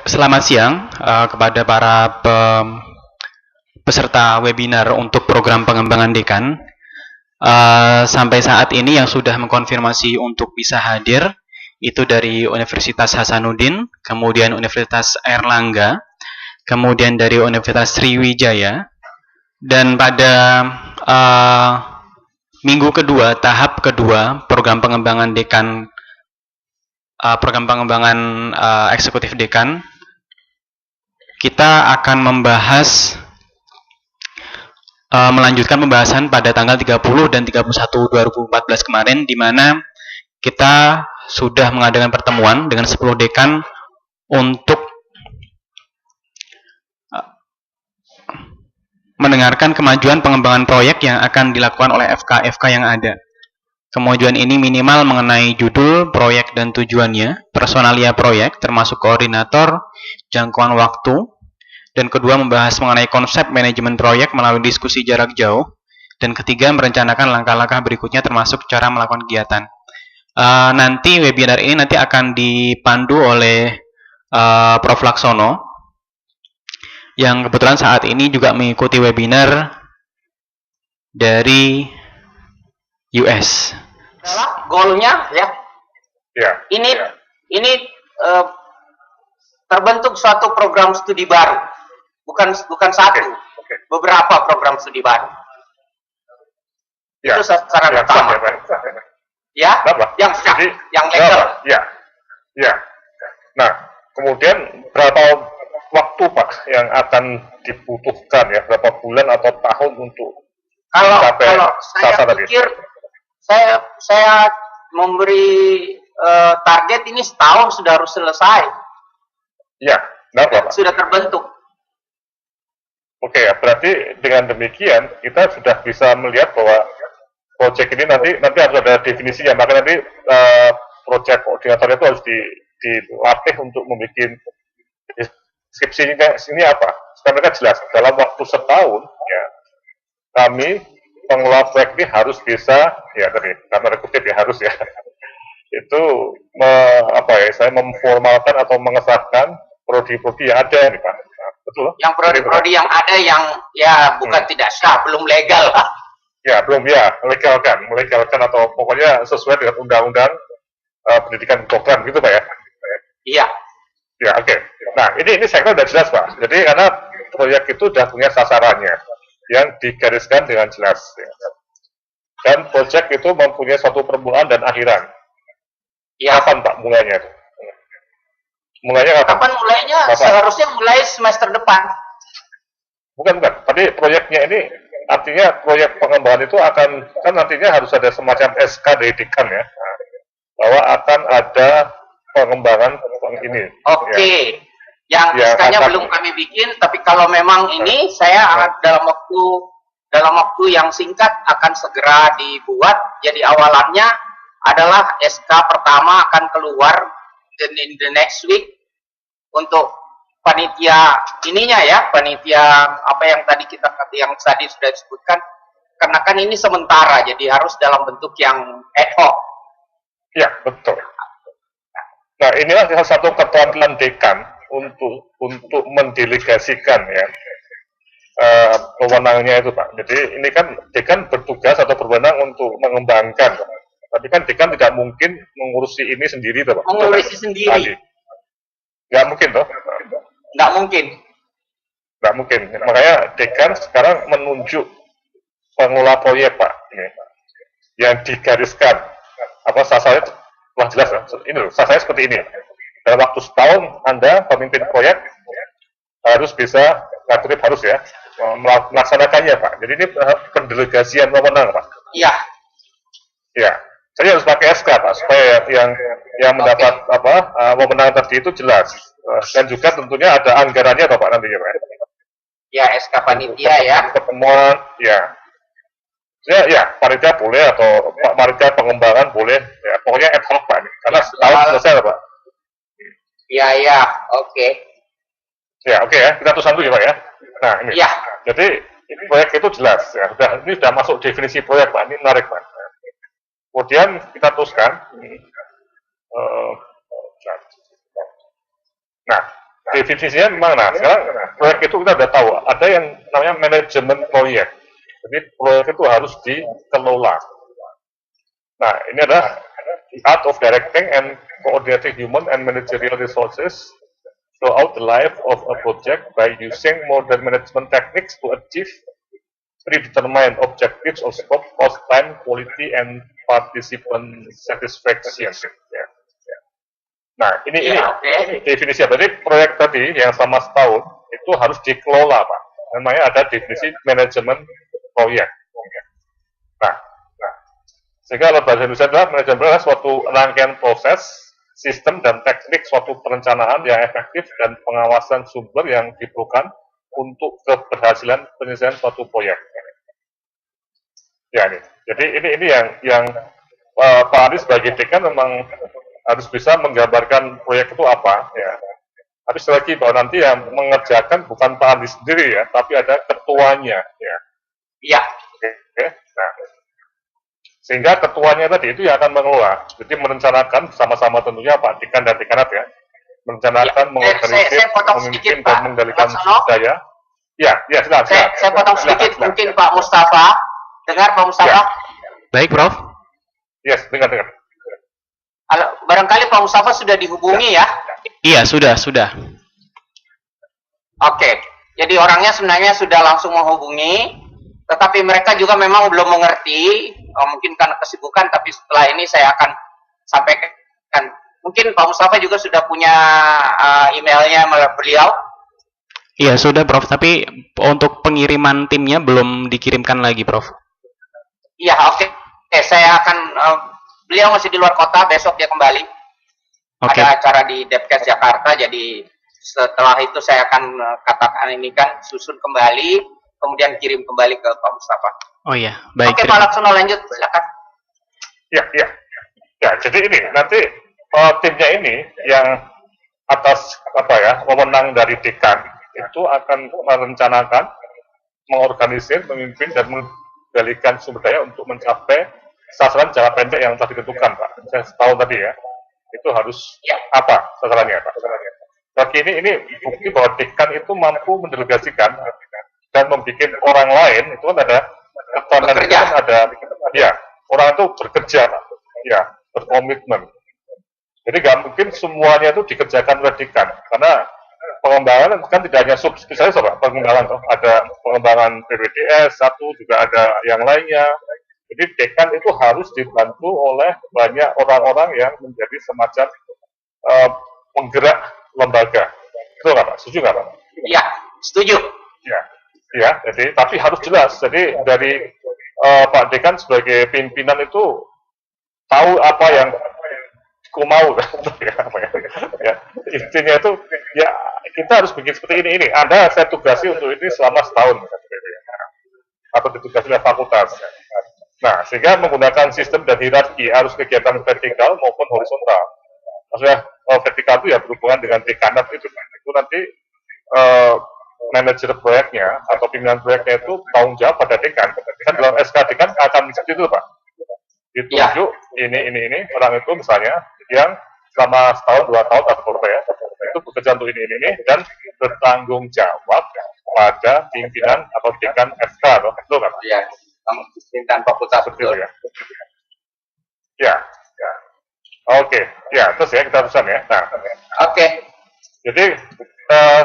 Selamat siang kepada para peserta webinar untuk program pengembangan dekan. Sampai saat ini yang sudah mengkonfirmasi untuk bisa hadir itu dari Universitas Hasanuddin, kemudian Universitas Airlangga, kemudian dari Universitas Sriwijaya, dan pada minggu kedua, tahap kedua program pengembangan dekan, eksekutif dekan, kita akan membahas melanjutkan pembahasan pada tanggal 30 dan 31 2014 kemarin, di mana kita sudah mengadakan pertemuan dengan 10 dekan untuk mendengarkan kemajuan pengembangan proyek yang akan dilakukan oleh FK-FK yang ada. Kemajuan ini minimal mengenai judul, proyek dan tujuannya, personalia proyek, termasuk koordinator, jangkauan waktu, dan kedua membahas mengenai konsep manajemen proyek melalui diskusi jarak jauh, dan ketiga merencanakan langkah-langkah berikutnya termasuk cara melakukan kegiatan. Nanti webinar ini nanti akan dipandu oleh Prof. Laksono, yang kebetulan saat ini juga mengikuti webinar dari US. Goalnya ya. Ini terbentuk suatu program studi baru, bukan satu, beberapa program studi baru. Itu sasaran utama. Ya, yang sah, yang legal. Ya. Nah, kemudian berapa waktu Pak yang akan dibutuhkan ya, berapa bulan atau tahun untuk kalau saya pikir saya memberi target ini setahun sudah harus selesai. Ya, kenapa Pak? Sudah terbentuk. Oke, ya, berarti dengan demikian kita sudah bisa melihat bahwa proyek ini nanti harus ada definisinya, maka nanti proyek koordinator itu harus dilatih untuk membuat deskripsinya ini apa, supaya mereka jelas dalam waktu setahun ya kami pengelola proyek ini harus bisa ya tadi karena kutip ya harus ya itu saya memformalkan atau mengesahkan prodi-prodi yang ada nih Pak. Nah, betul? Yang prodi-prodi yang ada yang ya bukan tidak sah, belum legal Pak. Ya belum ya, melegalkan atau pokoknya sesuai dengan undang-undang pendidikan program gitu Pak ya. Iya. Ya oke. Nah ini saya kira sudah jelas Pak. Jadi karena proyek itu sudah punya sasarannya yang digariskan dengan jelas. Ya. Dan proyek itu mempunyai suatu permulaan dan akhiran. Ya. Kapan Pak mulainya? Mulainya kapan? Kapan mulainya? Seharusnya mulai semester depan. Bukan. Tadi proyeknya ini artinya proyek pengembangan itu akan kan nantinya harus ada semacam SK dari dekan ya. Nah, bahwa akan ada pengembangan ini. Oke. Yang SK-nya belum kami bikin, tapi kalau memang ini saya dalam waktu yang singkat akan segera dibuat. Jadi awalannya adalah SK pertama akan keluar in the next week untuk panitia ininya ya, panitia apa yang tadi sudah disebutkan, karena kan ini sementara, jadi harus dalam bentuk yang ad hoc. Ya betul. Nah inilah salah satu keterampilan dekan untuk mendelegasikan ya wewenangnya itu Pak. Jadi ini kan dekan bertugas atau berwenang untuk mengembangkan, tapi kan dekan tidak mungkin mengurusi ini sendiri Pak. Mengurusi sendiri. Nggak mungkin toh. Nggak mungkin. Makanya dekan sekarang menunjuk pengelola proyek Pak, ini yang digariskan apa sasarannya telah jelas ya. Ini loh, sasarannya seperti ini. Dalam waktu setahun Anda pemimpin proyek harus bisa harus ya melaksanakannya Pak. Jadi ini pendelegasian wewenang Pak. Iya. Ya. Saya harus pakai SK Pak supaya yang mendapat wewenang tadi itu jelas. Dan juga tentunya ada anggarannya Pak nantinya Pak. Ya, SK panitia ya. Pertemuan, ya. Ya, panitia boleh atau panitia pengembangan boleh. Ya, pokoknya ad hoc Pak. Karena setahun selesai Pak. Ya, oke. Ya, oke ya. Kita teruskan dulu ya Pak ya. Nah, ini. Ya. Jadi, ini proyek itu jelas ya. Ini sudah masuk definisi proyek Pak. Ini menarik Pak. Kemudian kita teruskan. Nah, definisinya memang, nah sekarang proyek itu kita udah tahu, ada yang namanya manajemen proyek. Jadi proyek itu harus dikelola. Nah, ini adalah the art of directing and coordinating human and managerial resources throughout the life of a project by using modern management techniques to achieve predetermined objectives of scope, cost, time, quality, and participant satisfaction. Nah, ini definisi. Berarti proyek tadi yang selama setahun itu harus dikelola, Pak. Namanya ada definisi manajemen proyek. Nah, sehingga kalau bahasa Indonesia adalah manajemen proyek adalah suatu rangkaian proses, sistem, dan teknik suatu perencanaan yang efektif dan pengawasan sumber yang diperlukan untuk keberhasilan penyelesaian suatu proyek. Ya, ini. Jadi ini yang Pak Adi sebagai dekan memang harus bisa menggambarkan proyek itu apa, ya. Tapi sekali lagi bahwa nanti yang mengerjakan bukan Pak Andi sendiri ya, tapi ada ketuanya, ya. Iya. Oke. Nah, sehingga ketuanya tadi itu yang akan mengelola, jadi merencanakan bersama-sama tentunya Pak Dekan dan Dekanat ya, merencanakan, mengorganisir, memimpin dan mengendalikan sumber daya. Ya, silakan. Saya potong sedikit, mungkin Pak Mustafa, dengar Pak Mustafa? Ya. Baik, Prof. Yes, dengar. Barangkali Pak Mustafa sudah dihubungi ya? Iya, sudah. Oke, jadi orangnya sebenarnya sudah langsung menghubungi, tetapi mereka juga memang belum mengerti, mungkin karena kesibukan, tapi setelah ini saya akan sampaikan. Mungkin Pak Mustafa juga sudah punya emailnya beliau? Iya, sudah, Prof. Tapi untuk pengiriman timnya belum dikirimkan lagi, Prof. Iya, oke. Saya akan... beliau masih di luar kota, besok dia kembali. Okay. Ada acara di Depkes Jakarta, jadi setelah itu saya akan katakan ini kan susun kembali, kemudian kirim kembali ke Pak Mustafa. Oh iya, baik. Oke, Pak Laksono lanjut, silakan. Ya, jadi ini nanti timnya ini yang atas wewenang dari dekan itu akan merencanakan, mengorganisir, memimpin dan mengendalikan sumber daya untuk mencapai sasaran jangka pendek yang telah ditentukan, Pak. Saya setahun tadi ya, itu harus apa sasarannya, Pak? Bagi ini bukti bahwa dekan itu mampu mendelegasikan dan membuat orang lain itu kan ada keterangan itu kan ada, ya orang itu bekerja, Pak. Ya, berkomitmen. Jadi nggak mungkin semuanya itu dikerjakan oleh dekan, karena pengembangan kan tidak hanya misalnya Pak, pengembangan ada pengembangan PPDS satu, juga ada yang lainnya. Jadi dekan itu harus dibantu oleh banyak orang-orang yang menjadi semacam penggerak lembaga. Betul nggak Pak? Setuju nggak Pak? Iya, setuju. Ya. Jadi tapi harus jelas. Jadi dari Pak Dekan sebagai pimpinan itu tahu apa yang aku mau. Ya. Intinya itu ya kita harus bikin seperti ini. Anda saya tugasi untuk ini selama setahun, atau ditugasi oleh fakultas. Nah, sehingga menggunakan sistem dan hierarki harus kegiatan vertikal maupun horizontal. Maksudnya vertikal itu ya berhubungan dengan dekanat itu nanti manajer proyeknya atau pimpinan proyeknya itu tanggung jawab pada dekan. Kan dalam SK dekan akan seperti itu Pak. Ditunjuk ini orang itu misalnya yang selama setahun 2 tahun atau ya itu bekerja untuk ini dan bertanggung jawab pada pimpinan atau dekan SK atau betul kan? Iya. Pimpinan fakultas betul ya. Ya. Oke. Ya, terus ya kita terusan ya. Nah. Oke. Jadi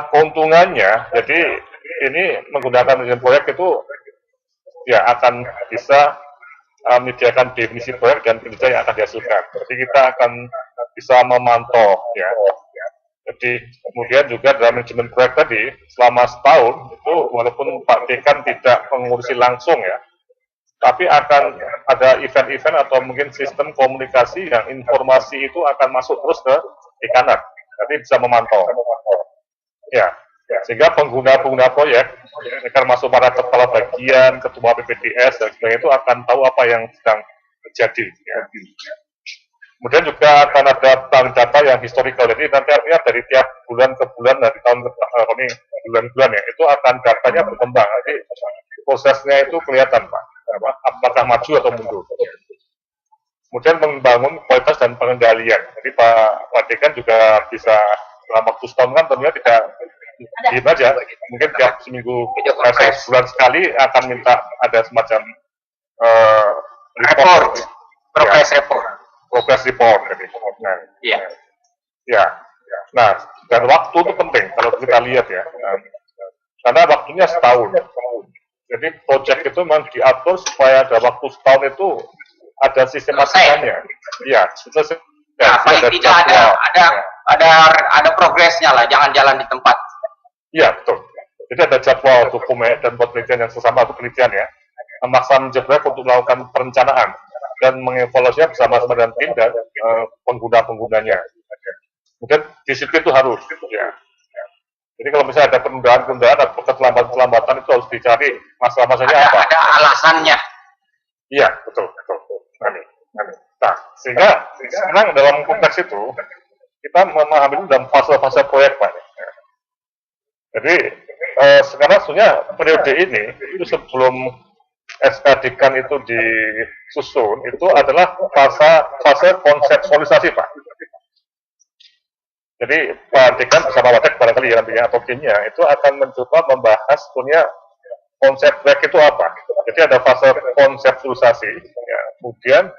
keuntungannya, jadi ini menggunakan manajemen proyek itu ya akan bisa menyediakan definisi proyek dan kinerja yang akan dihasilkan. Jadi kita akan bisa memantau ya. Jadi kemudian juga dalam manajemen proyek tadi selama setahun itu walaupun Pak Dekan tidak mengurusi langsung ya, tapi akan ada event-event atau mungkin sistem komunikasi yang informasi itu akan masuk terus ke dekanat. Jadi bisa memantau. Ya, sehingga pengguna-pengguna proyek, termasuk para kepala bagian, ketua PPDS dan sebagainya itu akan tahu apa yang sedang terjadi. Ya. Kemudian juga akan ada bank data yang historical. Jadi nanti artinya dari tiap bulan ke bulan, dari tahun ke ini bulan-bulan ya, itu akan datanya berkembang. Jadi prosesnya itu kelihatan Pak. Apakah maju atau mundur. Kemudian membangun kualitas dan pengendalian. Jadi Pak Dekan juga bisa dalam waktu setahun kan tentunya tidak diem aja, mungkin tiap seminggu, sebulan sekali akan minta ada semacam report, progress report. Nah, ya. Nah, dan waktu itu penting kalau kita lihat ya, karena waktunya setahun. Jadi project itu memang diatur supaya ada waktu setahun itu ada sistematikanya. Iya, selesai. Ya, paling tidak ada progresnya lah, jangan jalan di tempat. Iya, betul. Jadi ada jadwal dokumen dan buat penelitian yang sesama atau penelitian ya, memaksa menjebak untuk melakukan perencanaan dan mengevaluasinya bersama-sama dengan tim dan pengguna-penggunanya. Kemudian disiplin itu harus, ya. Jadi kalau misalnya ada penundaan-penundaan atau keterlambatan-keterlambatan itu harus dicari masalah-masalahnya apa. Ada alasannya. Iya, betul. Nah, sehingga sekarang dalam konteks itu kita memahami dalam fase-fase proyek, Pak. Jadi sekarang sebenarnya periode ini itu sebelum SKDKAN itu disusun itu adalah fase konseptualisasi, Pak. Jadi Pak Dekan bersama Watek barangkali ya nantinya atau timnya itu akan mencoba membahas sebenarnya konsep proyek itu apa. Jadi ada fase konseptualisasi, ya, kemudian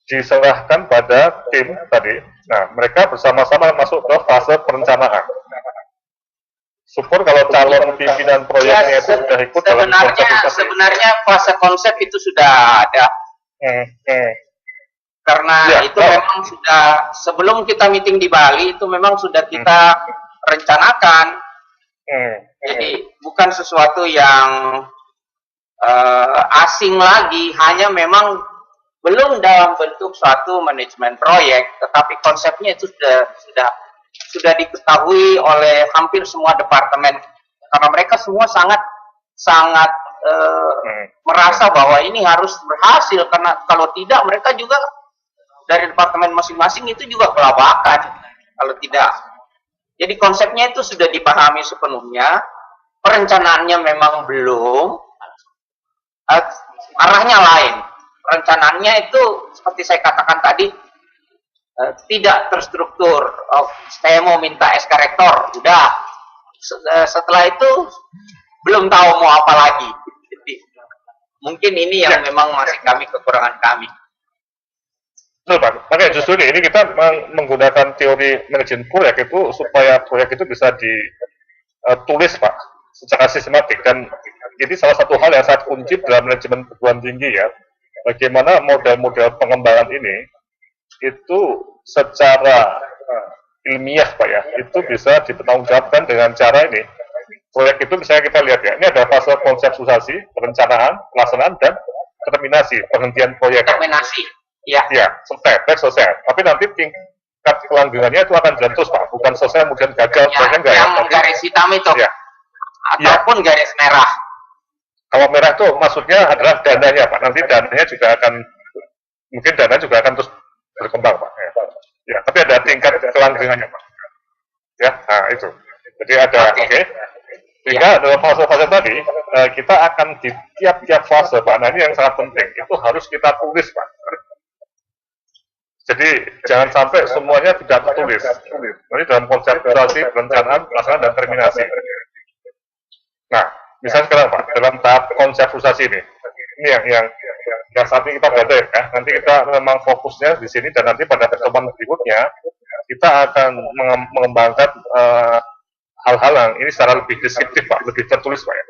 diserahkan pada tim tadi. Nah, mereka bersama-sama masuk ke fase perencanaan. Syukur kalau calon pimpinan proyeknya itu sudah ikut dalam konseptualisasi. Sebenarnya fase konsep itu sudah ada. Karena itu memang sudah sebelum kita meeting di Bali itu memang sudah kita rencanakan. Jadi bukan sesuatu yang asing lagi, hanya memang belum dalam bentuk suatu manajemen proyek, tetapi konsepnya itu sudah diketahui oleh hampir semua departemen karena mereka semua sangat merasa bahwa ini harus berhasil, karena kalau tidak mereka juga dari departemen masing-masing itu juga kelabakan kalau tidak. Jadi konsepnya itu sudah dipahami sepenuhnya, perencanaannya memang belum, arahnya lain. Perencanaannya itu seperti saya katakan tadi tidak terstruktur. Saya mau minta SK rektor, udah. Setelah itu belum tahu mau apa lagi. Jadi, mungkin ini yang memang masih kekurangan kami. Betul, Pak. Makanya justru ini kita menggunakan teori manajemen proyek itu supaya proyek itu bisa ditulis, Pak, secara sistematik. Dan ini salah satu hal yang sangat kunci dalam manajemen perguruan tinggi ya. Bagaimana model-model pengembangan ini itu secara ilmiah, Pak ya, itu bisa dipertanggungjawabkan dengan cara ini. Proyek itu misalnya kita lihat ya, ini ada fase konseptualisasi, perencanaan, pelaksanaan, dan terminasi, penghentian proyek. Terminasi. Ya, selesai. Tapi nanti tingkat kelanggengannya itu akan jalan terus, Pak. Bukan selesai kemudian gagal. Yang garis hitam itu, ataupun garis merah. Kalau merah itu maksudnya adalah dananya, Pak. Nanti dananya juga akan, mungkin dana juga akan terus berkembang, Pak. Ya, tapi ada tingkat kelanggengannya, Pak. Ya, nah itu. Jadi ada, sehingga dalam fase-fase tadi, kita akan di tiap-tiap fase, Pak. Nah ini yang sangat penting. Itu harus kita tulis, Pak. Jadi jangan sampai semuanya tidak tertulis. Nanti dalam konseptualisasi, perencanaan, pelaksanaan, dan terminasi. Nah, misalnya sekarang Pak, dalam tahap konseptualisasi ini yang saat ini kita berada ya. Nanti kita memang fokusnya di sini dan nanti pada pertemuan berikutnya kita akan mengembangkan hal-hal yang ini secara lebih deskriptif, Pak, lebih tertulis, Pak ya.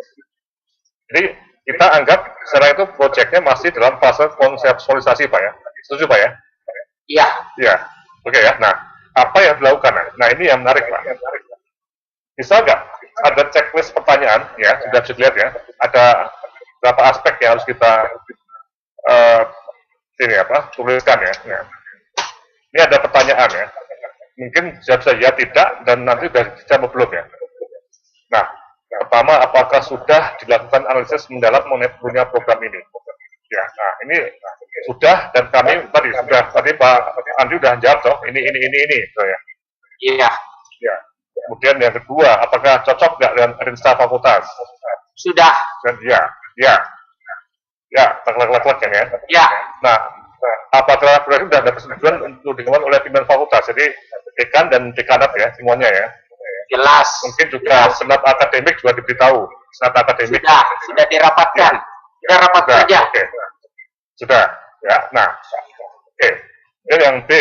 Jadi kita anggap sekarang itu proyeknya masih dalam fase konseptualisasi, Pak ya. Setuju, Pak ya? Iya. Oke ya. Nah, apa yang dilakukan? Nah, ini yang menarik, Pak. Bisa nggak ada checklist pertanyaan, ya, sudah bisa dilihat ya. Ada beberapa aspek yang harus kita tuliskan ya. Nah, ini ada pertanyaan ya. Mungkin bisa ya tidak, dan nanti sudah dijawab belum ya. Nah, pertama, apakah sudah dilakukan analisis mendalam mengenai punya program ini? Ya, nah ini sudah, dan kami tadi Pak Andri sudah jawab toh, ini so ya. Iya. Ya. Kemudian yang kedua, apakah cocok nggak dengan Rinsta Fakultas? Sudah. Dan klek kan ya. Ya. Nah, apakah proyek sudah ada persetujuan untuk dikembangkan oleh pimpinan fakultas? Jadi dekan dan dekanat ya, semuanya ya. Jelas. Mungkin juga senat akademik juga diberitahu, senat akademik. Sudah dirapatkan. Sudah rapat kerja. Oke. Sudah, ya. Nah, oke. Ini yang B,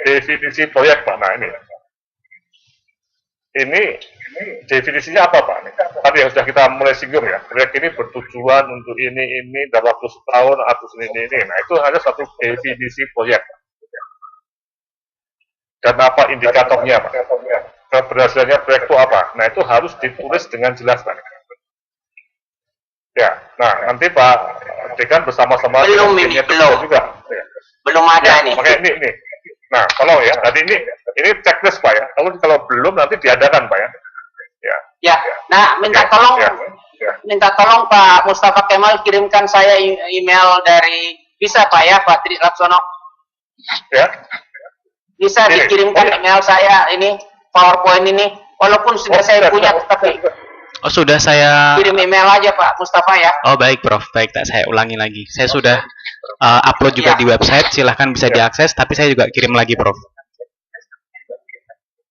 definisi proyek Pak. Nah ini definisinya apa Pak? Tadi yang sudah kita mulai singgung ya. Proyek ini bertujuan untuk ini dalam waktu setahun atau ini. Nah itu hanya satu definisi proyek. Dan apa indikatornya Pak? Keberhasilannya proyek itu apa? Nah itu harus ditulis dengan jelas Pak. Ya, nah nanti Pak Dekan bersama-sama belum juga. Ya. Belum ada nih. Makanya ini. Nah, kalau ya, tadi ini checklist Pak ya. Kalau belum nanti diadakan Pak ya. Ya. Nah, minta tolong Pak Mustafa Kemal kirimkan saya email dari bisa Pak ya, Pak Tri Laksono. Ya. Bisa dikirimkan email saya ini PowerPoint ini, walaupun sudah saya punya tapi. Oh sudah saya kirim email aja Pak Mustafa ya. Oh baik Prof, baik tak saya ulangi lagi. Saya sudah upload juga di website, silahkan bisa diakses. Tapi saya juga kirim lagi Prof.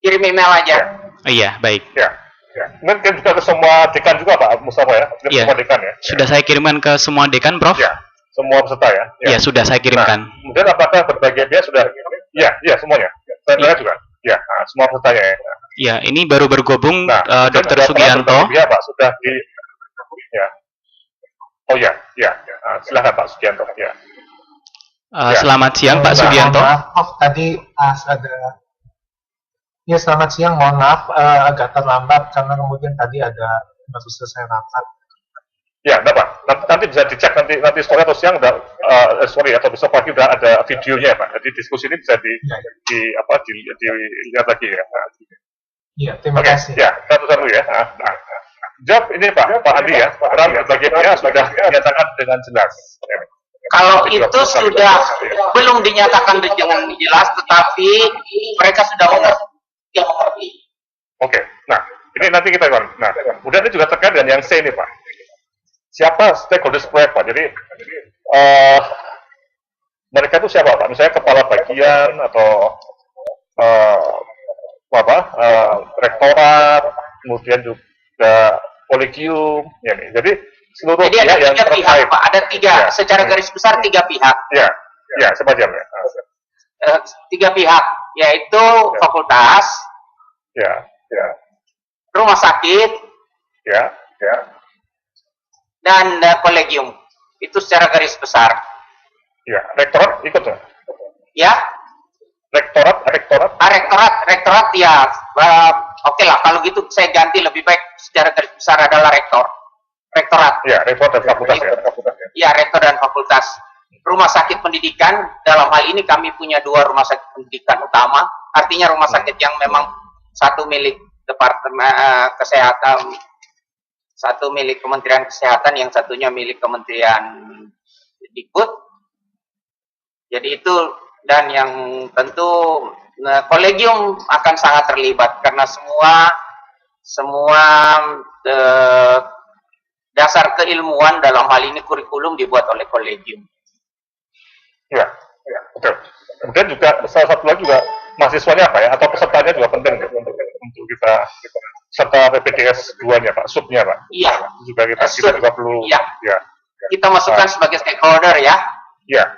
Kirim email aja. Iya baik. Ya. Mungkin juga ke semua dekan juga Pak Mustafa ya. Iya. Semua dekan ya. Sudah saya kirimkan ke semua dekan Prof. Ya. Semua peserta ya. Iya sudah saya kirimkan. Nah, kemudian apakah berbagai pihak sudah? Iya semuanya. Saya juga. Ya, semua pesertanya ya. Ya, ini baru bergabung Dr. Sugianto. Iya Pak, sudah di. Ya. Oh ya. Silakan Pak Sugianto. Ya. Selamat siang Pak Sugianto. Maaf, tadi ada. Ya selamat siang, mohon maaf agak terlambat karena kemudian tadi baru selesai rapat. Ya, dapat. Nanti bisa dicek nanti sore atau siang atau besok pagi udah ada videonya Pak. Jadi diskusi ini bisa dilihat lagi ya. Iya, terima kasih. Ya, satu-satu ya. Jawab ini Pak Andi ya. Peran berbagai pihak sudah dinyatakan dengan jelas. Kalau itu sudah belum dinyatakan dengan jelas, tetapi mereka sudah mengerti. Oke. Nah, ini nanti kita kan. Nah, kemudian ini juga terkait dengan yang C ini Pak. Siapa stakeholders proyek Pak? Jadi mereka itu siapa Pak? Misalnya kepala bagian atau rektorat, kemudian juga kolegium, ya nih. Jadi seluruh pihak yang terkait. Pihak, Pak. Ada tiga, ya, secara garis besar 3 pihak. Ya, semacam ya. 3 pihak, yaitu fakultas, rumah sakit, dan kolegium. Itu secara garis besar. Ya, rektorat ikut ya? Ya. Rektorat ya. Oke lah, kalau gitu saya ganti lebih baik secara garis besar adalah rektorat. Ya, rektor dan fakultas ya. Ya, rektor dan fakultas. Rumah sakit pendidikan, dalam hal ini kami punya 2 rumah sakit pendidikan utama. Artinya rumah sakit yang memang satu milik Departemen Kesehatan, satu milik Kementerian Kesehatan, yang satunya milik Kementerian Dikbud. Jadi itu, dan yang tentu kolegium akan sangat terlibat karena semua dasar keilmuan dalam hal ini kurikulum dibuat oleh kolegium. Ya, betul. Kemudian juga salah satu lagi juga mahasiswanya apa ya, atau pesertanya juga penting untuk kita serta PPDS 2-nya Pak, subnya Pak. Iya. Juga kita juga perlu. Iya. Kita masukkan sebagai stakeholder ya. Iya.